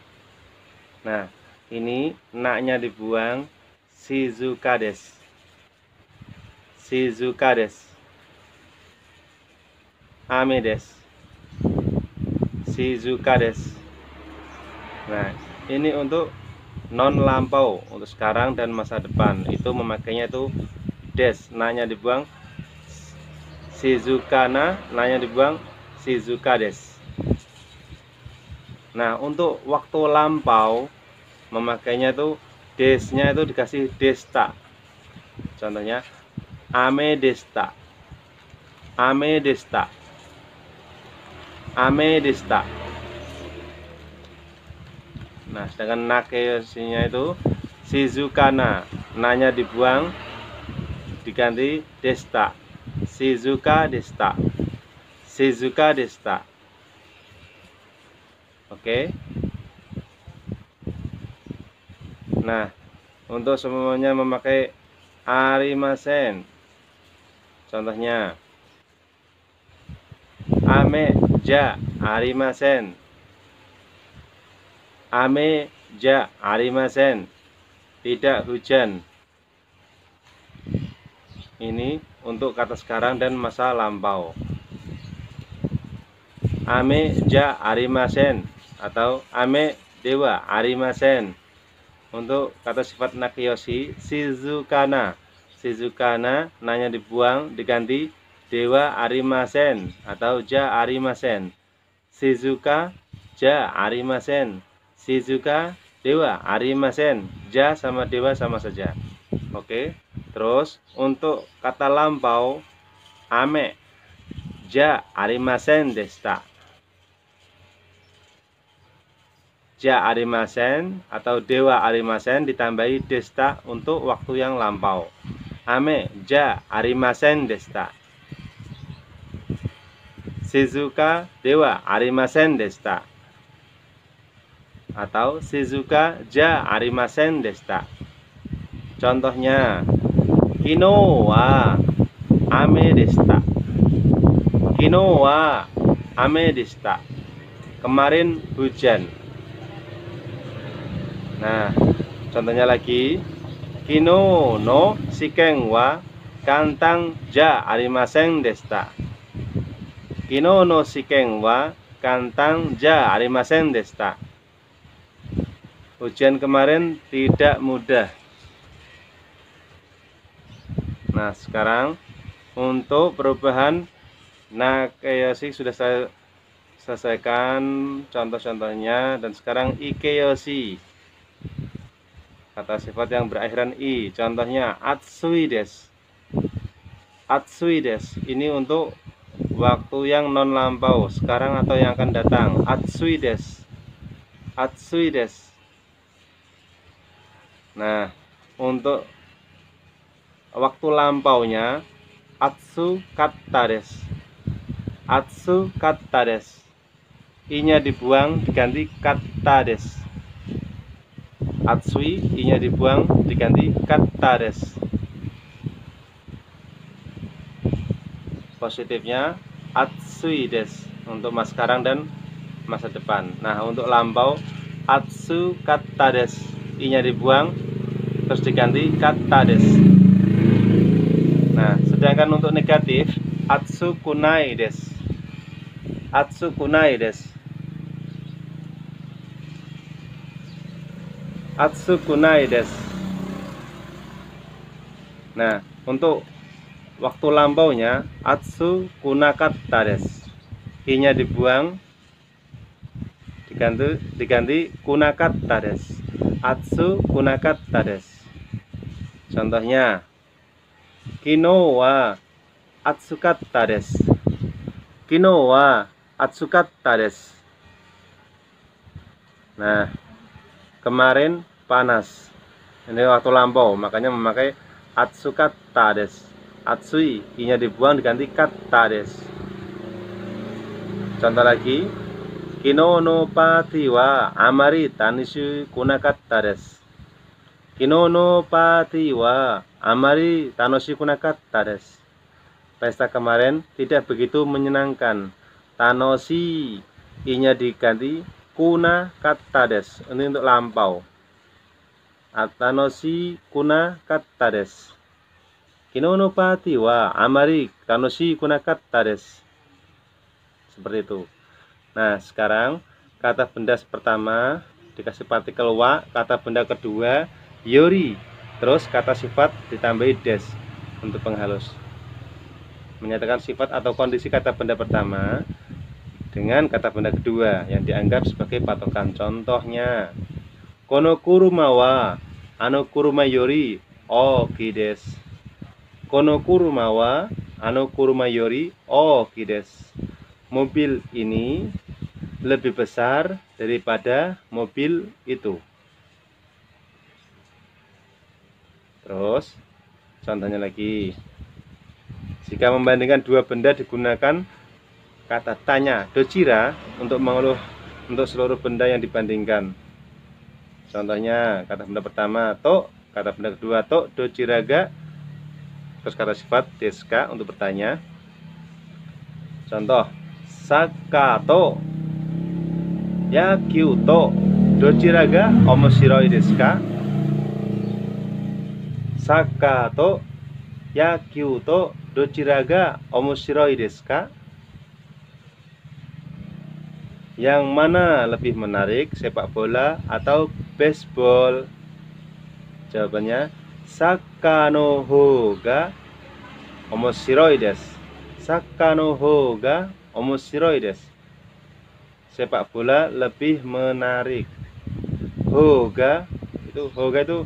Nah, ini na-nya dibuang, shizuka des. Shizuka des. Ame des. Shizuka des. Nah, ini untuk non lampau, untuk sekarang dan masa depan. Itu memakainya itu des, na-nya dibuang, shizuka na, na-nya dibuang, shizuka des. Nah, untuk waktu lampau memakainya itu des-nya itu dikasih desta. Contohnya ame desta. Ame desta. Ame desta. Nah, sedangkan nakeyoshi-nya itu shizuka na, na-nya dibuang diganti desta. Shizuka desta. Shizuka desta. Oke. Nah, untuk semuanya memakai arimasen. Contohnya ame ja arimasen. Ame ja arimasen. Tidak hujan. Ini untuk kata sekarang dan masa lampau. Ame ja arimasen atau ame dewa arimasen. Untuk kata sifat nakeyoshi, shizukana. Shizukana, na-nya dibuang diganti dewa arimasen atau ja arimasen. Shizuka ja arimasen. Shizuka dewa arimasen. Ja sama dewa sama saja. Oke. Terus untuk kata lampau, ame ja arimasen desta. Ja arimasen atau dewa arimasen ditambahi desta untuk waktu yang lampau. Ame ja arimasen desta. Shizuka dewa arimasen desta. Atau shizuka ja arimasen desta. Contohnya kino wa ame desta. Kino wa ame desta. Kemarin hujan. Nah, contohnya lagi kino no shiken wa kantang ja arimasen desta. Kino no shiken wa kantang ja arimasen desta. Ujian kemarin tidak mudah. Nah, sekarang untuk perubahan nakeyoshi sudah saya selesaikan contoh-contohnya, dan sekarang ikeyoshi. Kata sifat yang berakhiran i. Contohnya atsui des. Atsui des. Ini untuk waktu yang non lampau, sekarang atau yang akan datang. Atsui des. Atsui des. Nah, untuk waktu lampaunya atsu katta des. Atsu katta des. I-nya dibuang diganti katta des. Atsui, I-nya dibuang diganti katta des. Positifnya atsui desu untuk masa sekarang dan masa depan. Nah, untuk lampau atsu kata desu, i-nya dibuang terus diganti kata desu. Nah, sedangkan untuk negatif atsu kunai desu. Atsu kunai desu. Atsu kunai desu. Nah, untuk waktu lampaunya atsu kunakatta desu. I-nya dibuang diganti kunakatta desu. Atsu kunakatta desu. Contohnya kino wa atsukatta desu. Kino wa atsukatta desu. Nah, kemarin panas. Ini waktu lampau, makanya memakai atsukatta desu. Atsui, i-nya dibuang diganti katta desu. Contoh lagi, kino no party wa amari tanishu kunakatta desu. Kino no party wa amari tanoshiku kunakatta desu. Pesta kemarin tidak begitu menyenangkan. Tanoshi, i-nya diganti kunakatta desu. Ini untuk lampau. Tanoshi kunakatta desu. Kino no party wa amari tanoshi kunakatta desu. Seperti itu. Nah, sekarang kata benda pertama dikasih partikel wa, kata benda kedua yori, terus kata sifat ditambahi des untuk penghalus. Menyatakan sifat atau kondisi kata benda pertama dengan kata benda kedua yang dianggap sebagai patokan. Contohnya, kono kuruma wa ano kuruma yori oki desu. Kono kuruma wa ano kuruma yori oki desu. Mobil ini lebih besar daripada mobil itu. Terus contohnya lagi, jika membandingkan dua benda digunakan kata tanya dochira untuk mengeluh untuk seluruh benda yang dibandingkan. Contohnya kata benda pertama to, kata benda kedua to dochira ga, terus kata sifat deska untuk bertanya. Contoh, saka to yakyū to dochira ga omoshiroi desu ka? Saka to yakyū to dochira ga omoshiroi desu ka? Yang mana lebih menarik, sepak bola atau baseball? Jawabannya saka no hou ga omoshiroi desu. Saka no hou ga omoshiroi desu. Sepak bola lebih menarik. Hoga itu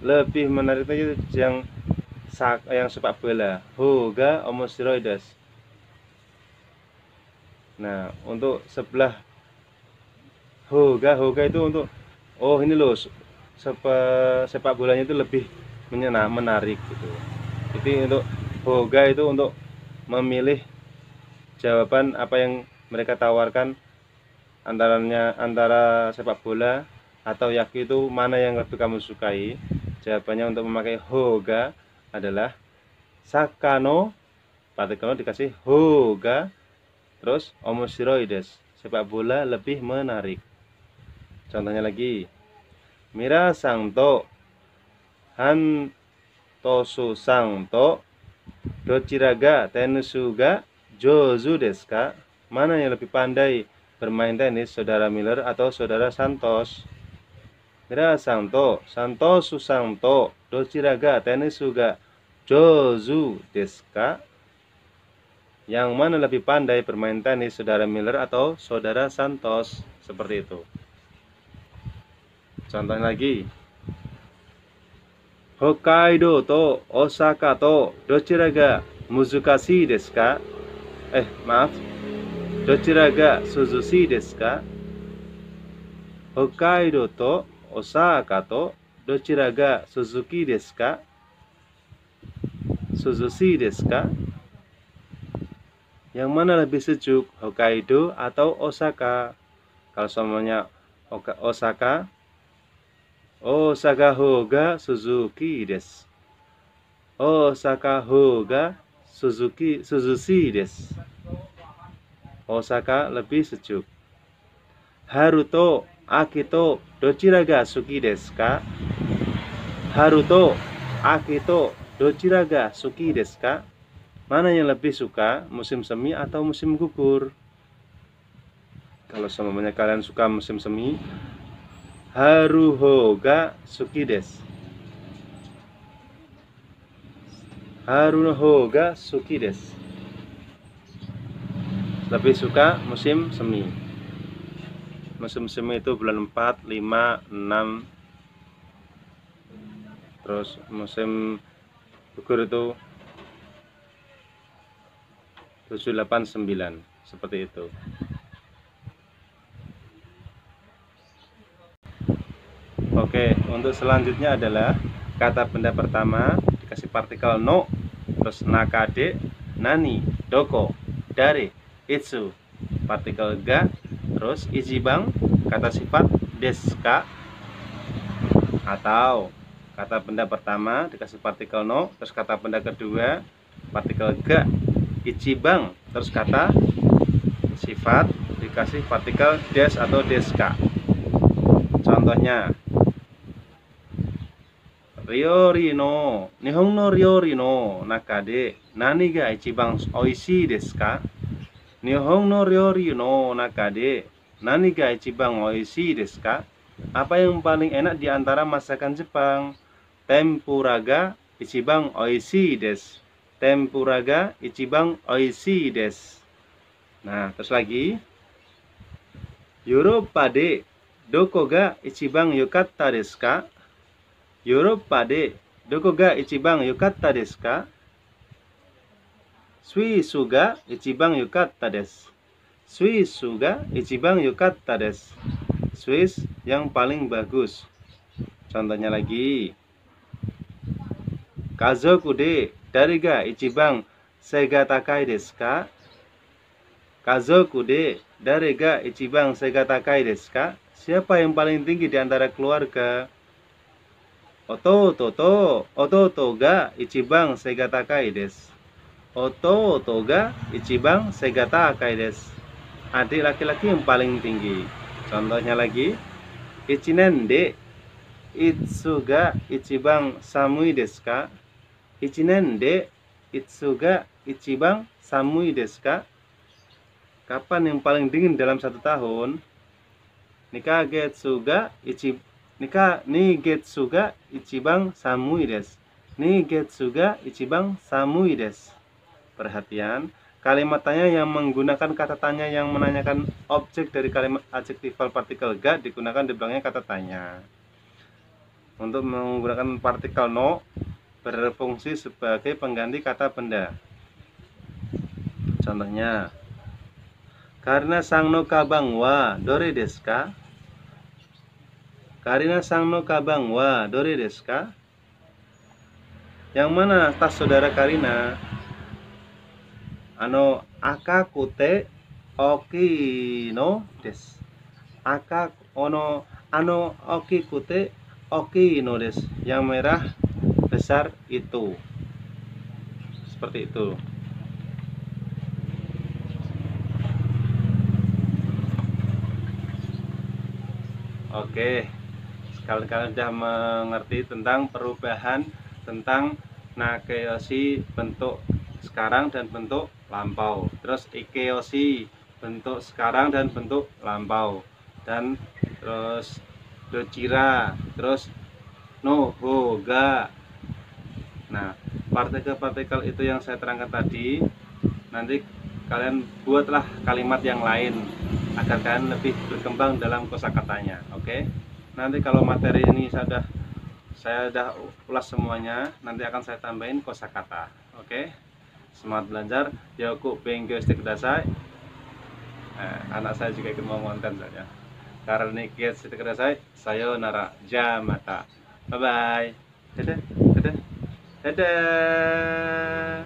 lebih menarik itu yang sepak bola. Hoga omoshiroi desu. Nah, untuk sebelah hoga itu untuk ini loh sepak bolanya itu lebih menarik gitu. Jadi untuk hoga itu untuk memilih jawaban apa yang mereka tawarkan antara sepak bola atau yaki itu mana yang lebih kamu sukai. Jawabannya untuk memakai hoga adalah sakano, partikel dikasih hoga, terus omoshiroi desu, sepak bola lebih menarik. Contohnya lagi, Mirasan to Hantosu san to dochira ga tennisu ga jouzu desu ka? Mana yang lebih pandai bermain tenis, saudara Miller atau saudara Santos? Mirasan to Santosu san to dochira ga tennisu ga jouzu desu ka? Yang mana lebih pandai bermain tenis, saudara Miller atau saudara Santos? Seperti itu. Contohnya lagi, Hokkaido to Osaka to dochira ga muzukashii desu ka? Dochira ga suzushii desu ka? Hokkaido to Osaka to dochira ga suzuki desu ka? Suzushii desu ka? Yang mana lebih sejuk, Hokkaido atau Osaka? Kalau semuanya Osaka, Osaka hoga suzuki desu. Osaka hoga suzushii desu. Osaka lebih sejuk. Haruto Akito dochira ga suki desu ka? Haruto Akito dochira ga suki desu ka? Mana yang lebih suka, musim semi atau musim gugur? Kalau semuanya kalian suka musim semi, Haruho ga suki desu. Haruho ga suki desu. Lebih suka musim semi. Musim semi itu bulan 4, 5, 6. Terus musim gugur itu 7, 8, 9. Seperti itu. Oke, untuk selanjutnya adalah kata benda pertama dikasih partikel no, terus nakade, nani, doko, dare, itsu, partikel ga, terus ichibang, kata sifat desu ka, atau kata benda pertama dikasih partikel no, terus kata benda kedua partikel ga, ichibang, terus kata sifat dikasih partikel des atau deska. Contohnya, ryori no Nihon no ryori no naka de nani ga ichibang oishii desu ka? Nihon no ryori no naka de nani ga ichibang oishii desu ka? Apa yang paling enak di antara masakan Jepang? Tempura ga ichibang oishii desu. Tempura ga ichibang oishii desu. Nah, terus lagi, Yoruba de doko ga ichibang yokatta desu ka? Yoruba de doko ga ichibang yokatta desu ka? Suisu ga ichibang yokatta desu. Suisu ga ichibang yokatta desu. Swiss yang paling bagus. Contohnya lagi, Kazoku de dari ga ichibang seiga takai desu ka? Kazoku de dari ga ichibang seiga takai desu ka? Siapa yang paling tinggi di antara keluarga? Ototo ga ichibang seiga takai desu. Ototo ga ichibang seiga takai desu. Adik laki-laki yang paling tinggi. Contohnya lagi, ichinen de itsu ga ichibang samui desu ka? Ichinen de itsu ga ichibang samui desu ka? Kapan yang paling dingin dalam 1 tahun? Nigetsu ga ichibang samui desu. Nigetsu ga ichibang samui desu. Perhatian, kalimat tanya yang menggunakan kata tanya yang menanyakan objek dari kalimat adjektifal partikel ga digunakan di belakangnya kata tanya. Untuk menggunakan partikel no berfungsi sebagai pengganti kata benda. Contohnya, Karina sang no kabang wa dore desu ka? Karina sang no kabang wa dore desu ka? Yang mana tas saudara Karina? Akaku te oki no desu. Okiku te oki no desu. Yang merah besar itu. Seperti itu. Oke, kalian sudah mengerti tentang perubahan tentang nakeyoshi bentuk sekarang dan bentuk lampau. Terus ikeyoshi bentuk sekarang dan bentuk lampau. Dan terus dochira, terus no, ho, ga. Nah, partikel-partikel itu yang saya terangkan tadi, nanti kalian buatlah kalimat yang lain agar kalian lebih berkembang dalam kosakatanya. Oke. Nanti kalau materi ini saya sudah ulas semuanya, nanti akan saya tambahin kosakata. Oke. Semangat belajar. Yoku benkyou shite kudasai. Anak saya juga ikut mau ngonten saja. Karena nikiat shite kudasai. Sayonara. Ja mata. Bye bye. Dadah. Dadah. Dadah.